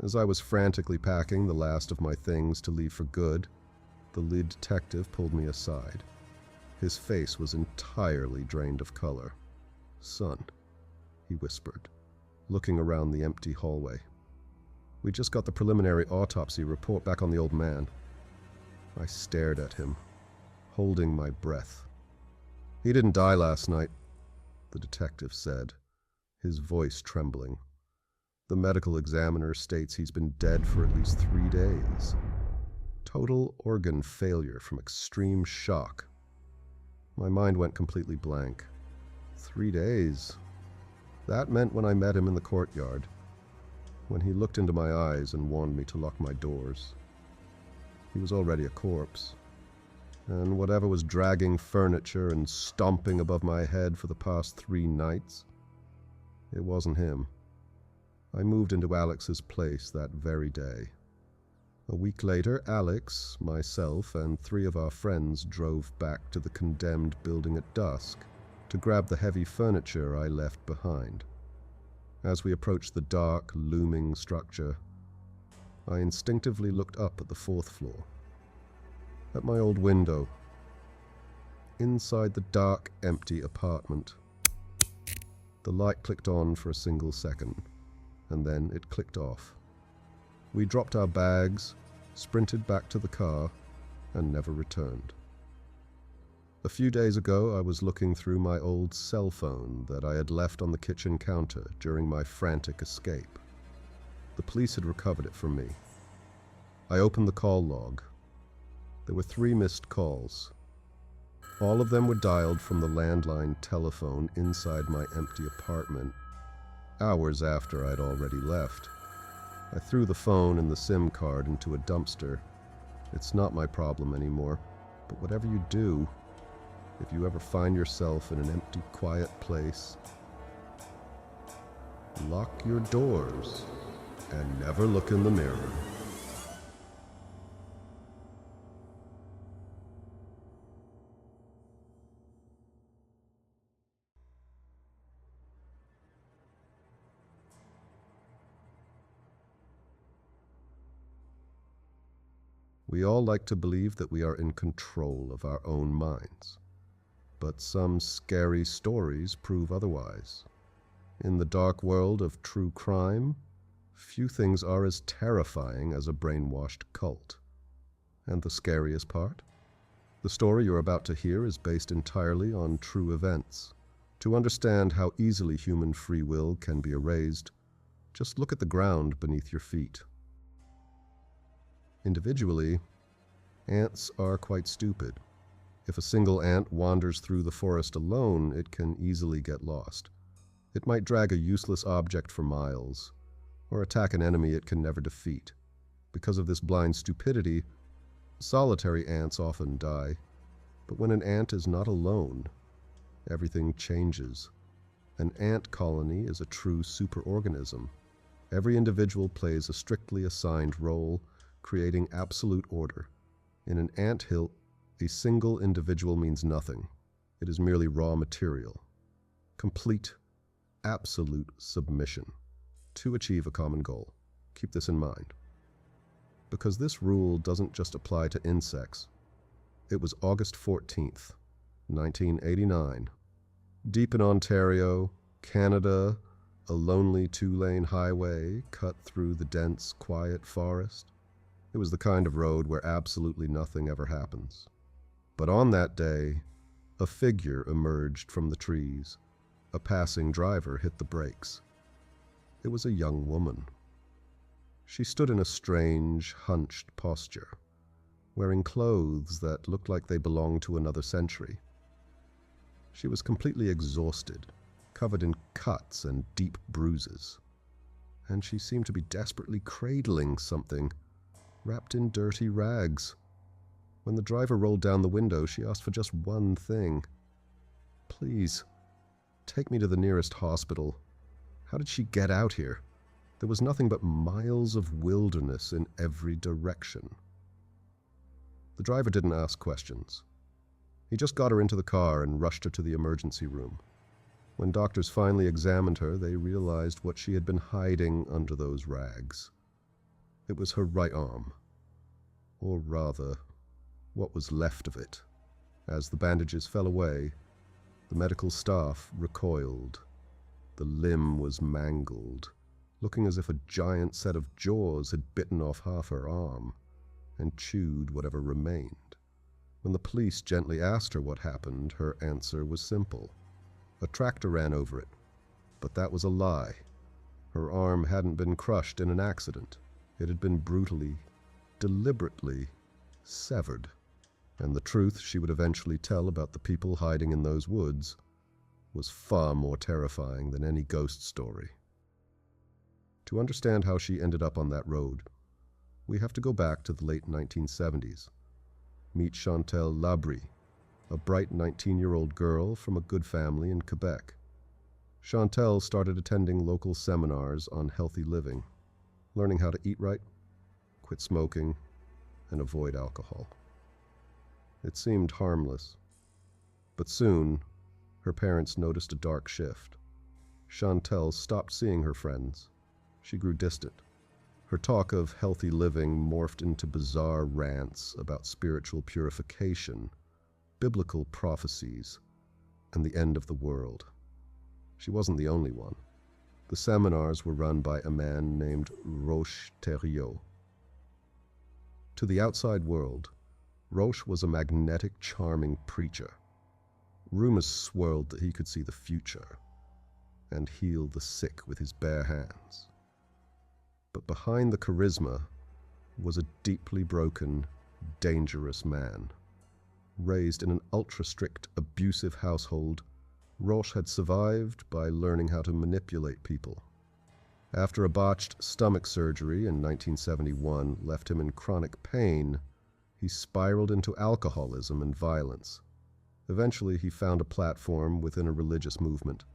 As I was frantically packing the last of my things to leave for good, the lead detective pulled me aside. His face was entirely drained of color. "Son," he whispered, looking around the empty hallway. "We just got the preliminary autopsy report back on the old man." I stared at him, holding my breath. "He didn't die last night," the detective said, his voice trembling. "The medical examiner states he's been dead for at least 3 days. Total organ failure from extreme shock." My mind went completely blank. 3 days. That meant when I met him in the courtyard, when he looked into my eyes and warned me to lock my doors. He was already a corpse, and whatever was dragging furniture and stomping above my head for the past 3 nights, it wasn't him. I moved into Alex's place that very day. A week later, Alex, myself, and 3 of our friends drove back to the condemned building at dusk to grab the heavy furniture I left behind. As we approached the dark, looming structure, I instinctively looked up at the 4th floor, at my old window. Inside the dark, empty apartment, the light clicked on for a single second, and then it clicked off. We dropped our bags, sprinted back to the car, and never returned. A few days ago, I was looking through my old cell phone that I had left on the kitchen counter during my frantic escape. The police had recovered it from me. I opened the call log. There were 3 missed calls. All of them were dialed from the landline telephone inside my empty apartment, hours after I'd already left. I threw the phone and the SIM card into a dumpster. It's not my problem anymore, but whatever you do, if you ever find yourself in an empty, quiet place, lock your doors and never look in the mirror. We all like to believe that we are in control of our own minds, but some scary stories prove otherwise. In the dark world of true crime, few things are as terrifying as a brainwashed cult. And the scariest part? The story you're about to hear is based entirely on true events. To understand how easily human free will can be erased, just look at the ground beneath your feet. Individually, ants are quite stupid. If a single ant wanders through the forest alone, it can easily get lost. It might drag a useless object for miles, or attack an enemy it can never defeat. Because of this blind stupidity, solitary ants often die. But when an ant is not alone, everything changes. An ant colony is a true superorganism. Every individual plays a strictly assigned role, creating absolute order. In an anthill, a single individual means nothing. It is merely raw material. Complete, absolute submission to achieve a common goal. Keep this in mind. Because this rule doesn't just apply to insects. It was August 14th, 1989. Deep in Ontario, Canada, a lonely two-lane highway cut through the dense, quiet forest. It was the kind of road where absolutely nothing ever happens. But on that day, a figure emerged from the trees. A passing driver hit the brakes. It was a young woman. She stood in a strange, hunched posture, wearing clothes that looked like they belonged to another century. She was completely exhausted, covered in cuts and deep bruises, and she seemed to be desperately cradling something, wrapped in dirty rags. When the driver rolled down the window, she asked for just one thing. "Please, take me to the nearest hospital. How did she get out here? There was nothing but miles of wilderness in every direction." The driver didn't ask questions. He just got her into the car and rushed her to the emergency room. When doctors finally examined her, they realized what she had been hiding under those rags. It was her right arm. Or rather, what was left of it. As the bandages fell away, the medical staff recoiled. The limb was mangled, looking as if a giant set of jaws had bitten off half her arm and chewed whatever remained. When the police gently asked her what happened, her answer was simple. A tractor ran over it, but that was a lie. Her arm hadn't been crushed in an accident. It had been brutally, deliberately severed. And the truth she would eventually tell about the people hiding in those woods was far more terrifying than any ghost story. To understand how she ended up on that road, we have to go back to the late 1970s. Meet Chantal Labrie, a bright 19-year-old girl from a good family in Quebec. Chantal started attending local seminars on healthy living, learning how to eat right, quit smoking, and avoid alcohol. It seemed harmless, but soon her parents noticed a dark shift. Chantal stopped seeing her friends. She grew distant. Her talk of healthy living morphed into bizarre rants about spiritual purification, biblical prophecies, and the end of the world. She wasn't the only one. The seminars were run by a man named Roche Thériault. To the outside world, Roche was a magnetic, charming preacher. Rumors swirled that he could see the future and heal the sick with his bare hands. But behind the charisma was a deeply broken, dangerous man. Raised in an ultra-strict, abusive household, Roche had survived by learning how to manipulate people. After a botched stomach surgery in 1971 left him in chronic pain, he spiraled into alcoholism and violence. Eventually, he found a platform within a religious movement.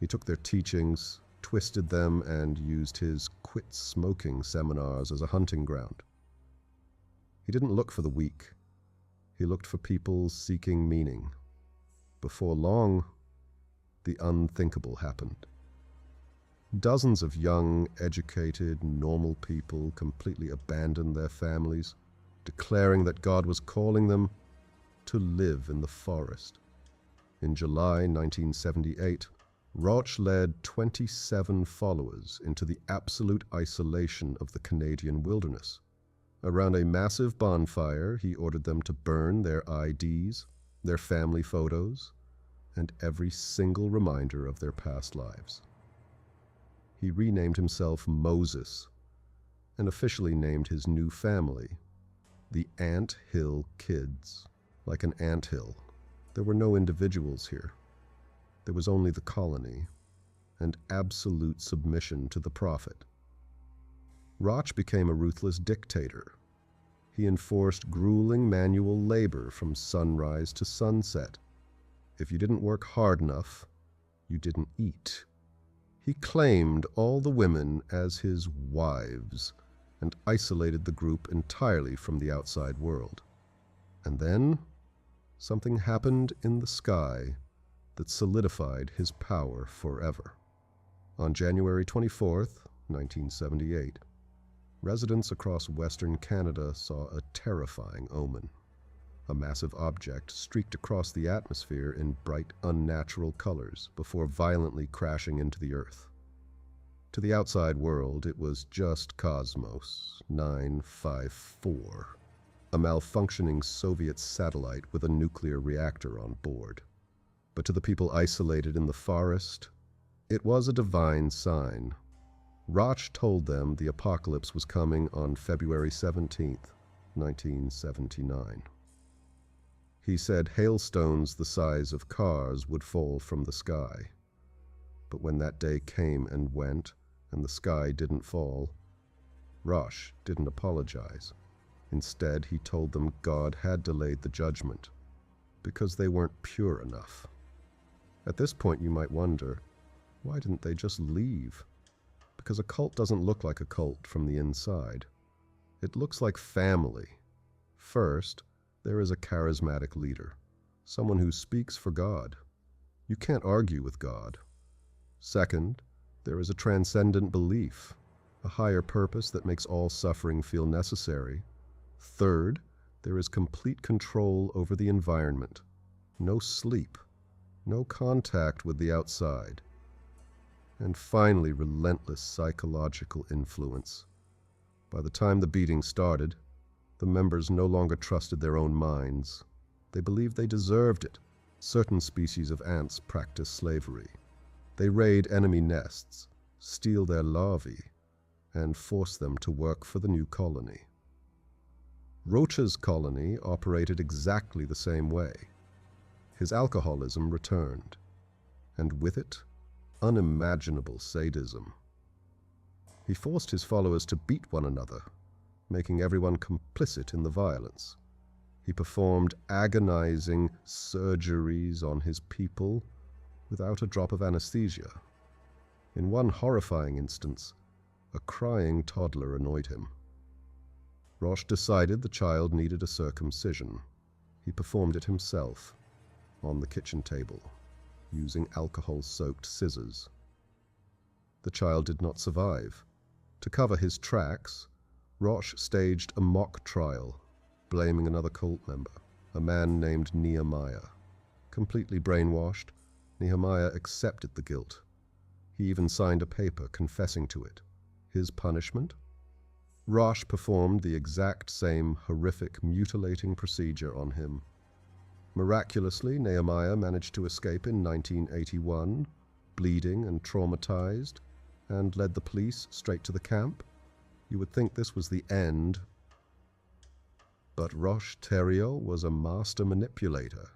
He took their teachings, twisted them, and used his quit smoking seminars as a hunting ground. He didn't look for the weak. He looked for people seeking meaning. Before long, the unthinkable happened. Dozens of young, educated, normal people completely abandoned their families, declaring that God was calling them to live in the forest. In July 1978, Roche led 27 followers into the absolute isolation of the Canadian wilderness. Around a massive bonfire, he ordered them to burn their IDs, their family photos, and every single reminder of their past lives. He renamed himself Moses and officially named his new family the Ant Hill Kids. Like an anthill, there were no individuals here. There was only the colony and absolute submission to the prophet. Roche became a ruthless dictator. He enforced grueling manual labor from sunrise to sunset. If you didn't work hard enough, you didn't eat. He claimed all the women as his wives and isolated the group entirely from the outside world. And then something happened in the sky that solidified his power forever. On January 24th, 1978, residents across Western Canada saw a terrifying omen. A massive object streaked across the atmosphere in bright, unnatural colors before violently crashing into the Earth. To the outside world, it was just Cosmos 954, a malfunctioning Soviet satellite with a nuclear reactor on board. But to the people isolated in the forest, it was a divine sign. Roch told them the apocalypse was coming on February 17th, 1979. He said hailstones the size of cars would fall from the sky. But when that day came and went, and the sky didn't fall, Roch didn't apologize. Instead, he told them God had delayed the judgment because they weren't pure enough. At this point, you might wonder, why didn't they just leave? Because a cult doesn't look like a cult from the inside. It looks like family. First, there is a charismatic leader, someone who speaks for God. You can't argue with God. Second, there is a transcendent belief, a higher purpose that makes all suffering feel necessary. Third, there is complete control over the environment. No sleep, no contact with the outside. And finally, relentless psychological influence. By the time the beating started, the members no longer trusted their own minds. They believed they deserved it. Certain species of ants practice slavery. They raid enemy nests, steal their larvae, and force them to work for the new colony. Roach's colony operated exactly the same way. His alcoholism returned, and with it, unimaginable sadism. He forced his followers to beat one another, making everyone complicit in the violence. He performed agonizing surgeries on his people without a drop of anesthesia. In one horrifying instance, a crying toddler annoyed him. Roch decided the child needed a circumcision. He performed it himself, on the kitchen table, using alcohol-soaked scissors. The child did not survive. To cover his tracks, Roch staged a mock trial, blaming another cult member, a man named Nehemiah. Completely brainwashed, Nehemiah accepted the guilt. He even signed a paper confessing to it. His punishment? Roch performed the exact same horrific, mutilating procedure on him. Miraculously, Nehemiah managed to escape in 1981, bleeding and traumatized, and led the police straight to the camp. You would think this was the end. But Roch Thériault was a master manipulator.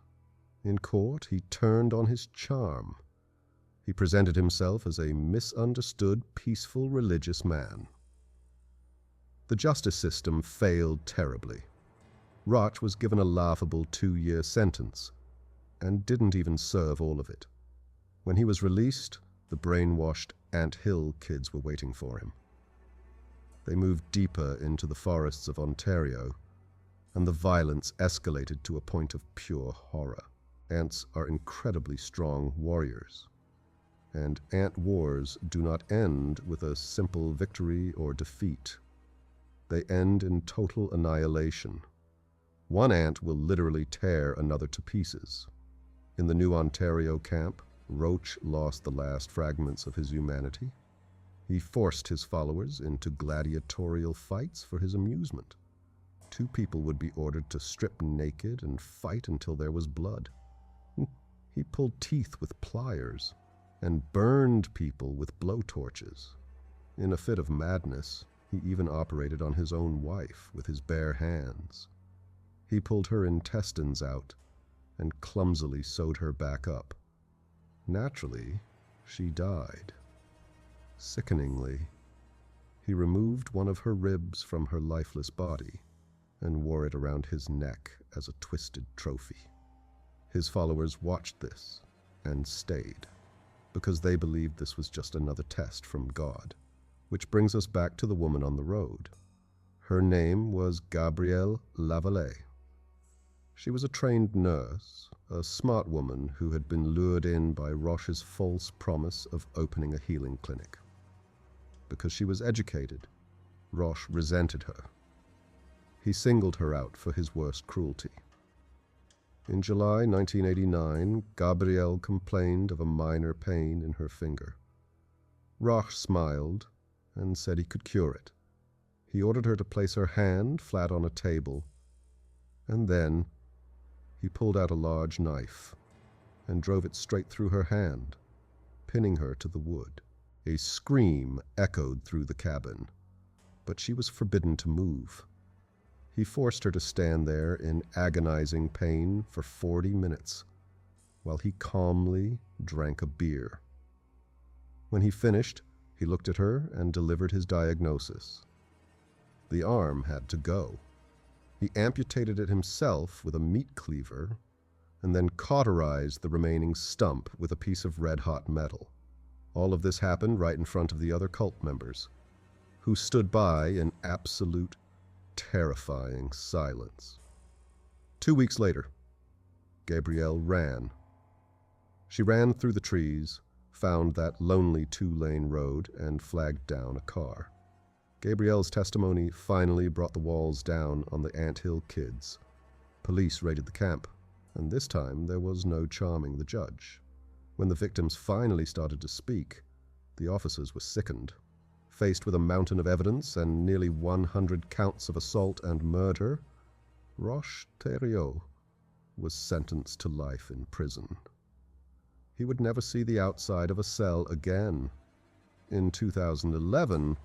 In court, he turned on his charm. He presented himself as a misunderstood, peaceful, religious man. The justice system failed terribly. Roch was given a laughable 2-year sentence, and didn't even serve all of it. When he was released, the brainwashed Ant Hill kids were waiting for him. They moved deeper into the forests of Ontario, and the violence escalated to a point of pure horror. Ants are incredibly strong warriors, and ant wars do not end with a simple victory or defeat. They end in total annihilation. One ant will literally tear another to pieces. In the new Ontario camp, Roach lost the last fragments of his humanity. He forced his followers into gladiatorial fights for his amusement. 2 people would be ordered to strip naked and fight until there was blood. He pulled teeth with pliers and burned people with blowtorches. In a fit of madness, he even operated on his own wife with his bare hands. He pulled her intestines out and clumsily sewed her back up. Naturally, she died. Sickeningly, he removed one of her ribs from her lifeless body and wore it around his neck as a twisted trophy. His followers watched this and stayed, because they believed this was just another test from God. Which brings us back to the woman on the road. Her name was Gabrielle Lavallee. She was a trained nurse, a smart woman who had been lured in by Roch's false promise of opening a healing clinic. Because she was educated, Roch resented her. He singled her out for his worst cruelty. In July 1989, Gabrielle complained of a minor pain in her finger. Roche smiled and said he could cure it. He ordered her to place her hand flat on a table, and then he pulled out a large knife and drove it straight through her hand, pinning her to the wood. A scream echoed through the cabin, but she was forbidden to move. He forced her to stand there in agonizing pain for 40 minutes, while he calmly drank a beer. When he finished, he looked at her and delivered his diagnosis. The arm had to go. He amputated it himself with a meat cleaver and then cauterized the remaining stump with a piece of red-hot metal. All of this happened right in front of the other cult members, who stood by in absolute, terrifying silence. 2 weeks later, Gabrielle ran. She ran through the trees, found that lonely 2-lane road, and flagged down a car. Gabrielle's testimony finally brought the walls down on the Anthill kids. Police raided the camp, and this time there was no charming the judge. When the victims finally started to speak, the officers were sickened. Faced with a mountain of evidence and nearly 100 counts of assault and murder, Roche-Thériault was sentenced to life in prison. He would never see the outside of a cell again. In 2011,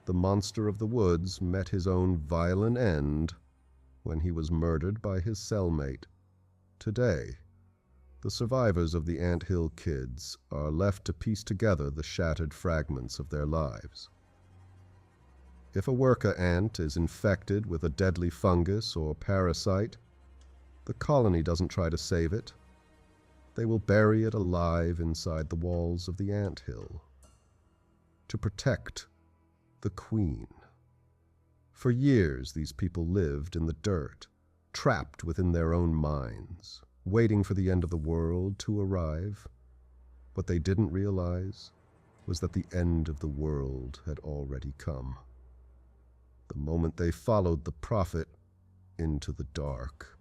the monster of the woods met his own violent end when he was murdered by his cellmate. Today, the survivors of the Anthill kids are left to piece together the shattered fragments of their lives. If a worker ant is infected with a deadly fungus or parasite, the colony doesn't try to save it. They will bury it alive inside the walls of the anthill to protect the queen. For years, these people lived in the dirt, trapped within their own minds, waiting for the end of the world to arrive. What they didn't realize was that the end of the world had already come, the moment they followed the prophet into the dark.